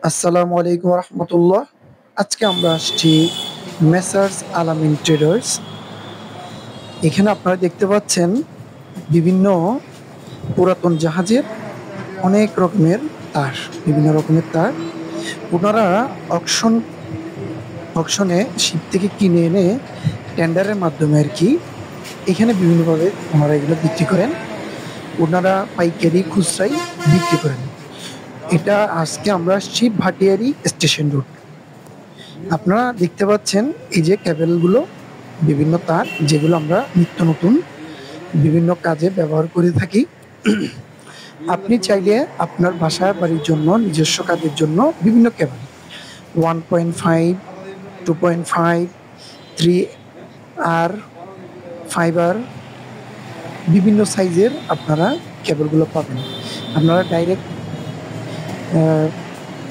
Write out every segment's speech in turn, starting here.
আসসালামু আলাইকুম রহমতুল্লাহ। আজকে আমরা আসছি মেসার্স আলামিন ট্রেডার্স। এখানে আপনারা দেখতে পাচ্ছেন বিভিন্ন পুরাতন জাহাজের অনেক রকমের তার, বিভিন্ন রকমের তার ওনারা অকশনে শিপ থেকে কিনে এনে টেন্ডারের মাধ্যমে আর কি এখানে বিভিন্নভাবে ওনারা এগুলো বিক্রি করেন। ওনারা পাইকারি খুচরাই বিক্রি করেন। এটা আজকে আমরা আসছি ভাটিয়ারি স্টেশন রোড। আপনারা দেখতে পাচ্ছেন এই যে কেবেলগুলো, বিভিন্ন তার যেগুলো আমরা নিত্য নতুন বিভিন্ন কাজে ব্যবহার করে থাকি। আপনি চাইলে আপনার বাসা বাড়ির জন্য নিজস্ব কাজের জন্য বিভিন্ন কেবল 1.5, 2.5, 3 আর 5 আর বিভিন্ন সাইজের আপনারা কেবলগুলো পাবেন। আপনারা ডাইরেক্ট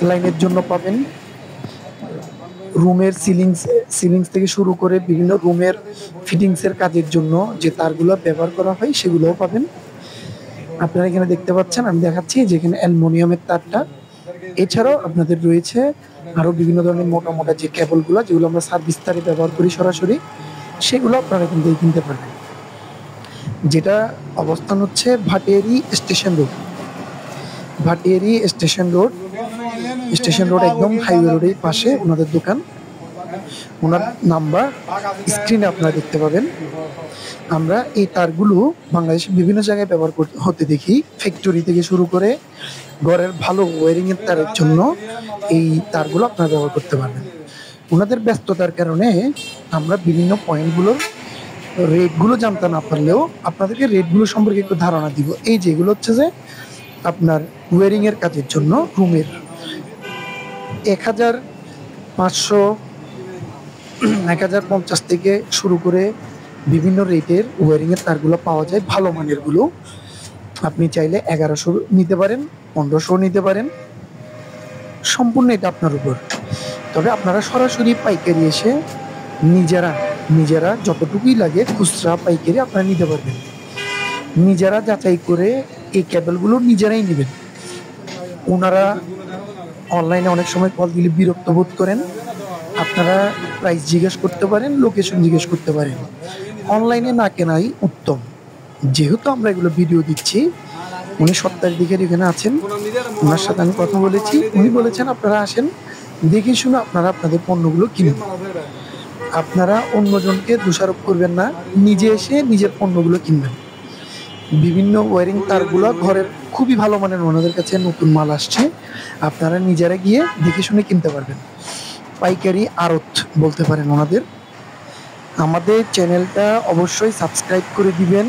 লাইনের জন্য পাবেন, রুমের সিলিংস থেকে শুরু করে বিভিন্ন রুমের ফিটিংসের কাজের জন্য যে তারগুলো ব্যবহার করা হয় সেগুলোও পাবেন। আপনারা এখানে দেখতে পাচ্ছেন, আমি দেখাচ্ছি যেখানে অ্যালুমিনিয়ামের তারটা। এছাড়াও আপনাদের রয়েছে আরো বিভিন্ন ধরনের মোটা মোটা যে কেবলগুলো, যেগুলো আমরা সার্ভিস তারে ব্যবহার করি সরাসরি, সেগুলো আপনারা এখান থেকে কিনতে পারবেন। যেটা অবস্থান হচ্ছে Bhatiary station road. Bhatiary station road একদম হাইওয়ে রোডের পাশে ওনাদের দোকান। ওনার নাম্বার স্ক্রিনে আপনারা দেখতে পাবেন। আমরা এই তারগুলো বাংলাদেশের বিভিন্ন জায়গায় ব্যবহার হতে দেখি, ফ্যাক্টরি থেকে শুরু করে ঘরের ভালো ওয়ারিং এর তারের জন্য এই তারগুলো আপনারা ব্যবহার করতে পারবেন। ওনাদের ব্যস্ততার কারণে আমরা বিভিন্ন পয়েন্টগুলোর রেটগুলো জানতে না পারলেও আপনাদেরকে রেটগুলো সম্পর্কে একটু ধারণা দিব। এই যেগুলো হচ্ছে যে আপনার ওয়ারিং এর কাজের জন্য রুমের 1500, 1050 থেকে শুরু করে বিভিন্ন রেটের ওয়ারিং এর তারগুলো পাওয়া যায়, ভালো মানের গুলো। আপনি চাইলে 1100 নিতে পারেন, 1500 নিতে পারেন, সম্পূর্ণ এটা আপনার উপর। তবে আপনারা সরাসরি পাইকারি এসে নিজেরা যতটুকুই লাগে খুচরা পাইকারি আপনারা নিতে পারবেন। নিজেরা যাচাই করে এই কেবলগুলো নিজেরাই নেবেন। ওনারা অনলাইনে অনেক সময় কল দিলে বিরক্ত বোধ করেন। আপনারা প্রাইস জিজ্ঞেস করতে পারেন, লোকেশন জিজ্ঞেস করতে পারেন। অনলাইনে না কেনাই উত্তম। যেহেতু আমরা এগুলো ভিডিও দিচ্ছি, উনি 7 তারিখের এখানে আছেন, ওনার সাথে আমি কথা বলেছি। উনি বলেছেন আপনারা আসেন, দেখে শুনে আপনারা আপনাদের পণ্যগুলো কিনুন। আপনারা অন্যজনকে দোষারোপ করবেন না, নিজে এসে নিজের পণ্যগুলো কিনবেন। বিভিন্ন ওয়ারিং তারগুলো ঘরের খুবই ভালো মানের, ওনাদের কাছে নতুন মাল আসছে। আপনারা নিজেরা গিয়ে দেখে শুনে কিনতে পারবেন। পাইকারি আড়ত বলতে পারেন ওনাদের। আমাদের চ্যানেলটা অবশ্যই সাবস্ক্রাইব করে দিবেন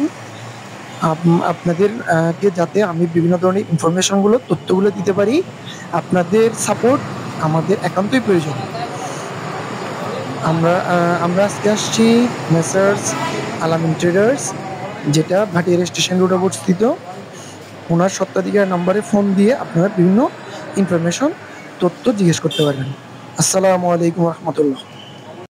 আপনাদের কে, যাতে আমি বিভিন্ন ধরনের ইনফরমেশনগুলো, তথ্যগুলো দিতে পারি। আপনাদের সাপোর্ট আমাদের একান্তই প্রয়োজন। আমরা আজকে আসছি মেসার্স আলামিন ট্রেডার্স, যেটা ভাটিয়ারি স্টেশন রোডে অবস্থিত। ওনার সত্ত্বাধিকার নাম্বারে ফোন দিয়ে আপনারা বিভিন্ন ইনফরমেশন, তথ্য জিজ্ঞেস করতে পারবেন। আসসালামু আলাইকুম রহমতুল্লাহ।